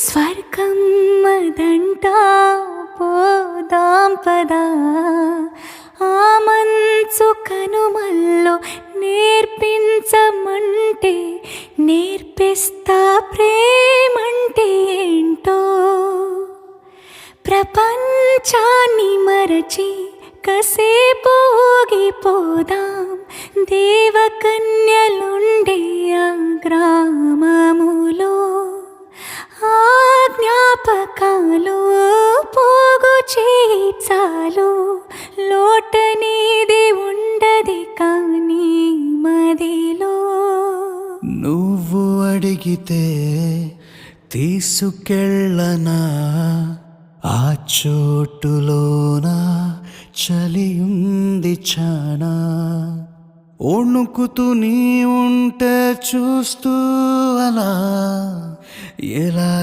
స్వర్గం మదంటా పోదాం పదా, ఆ మంచు కనుమల్లో నేర్పించమంటే నేర్పిస్తా ప్రేమంటే ఏంటో. ప్రపంచాన్ని మరచి కసేపు ఊగిపోదాం, దేవకన్యలుండే ఆ గ్రామములో. ఆ జ్ఞాపకాలు పోగు చేయించాలు, లోటనేది ఉండది కానీ మదిలో. నువ్వు అడిగితే తీసుకెళ్ళనా, ఆ చోటులోన చలియుంది చానా. వణుకుతూ నీ ఉంటే చూస్తూ అలా ఎలా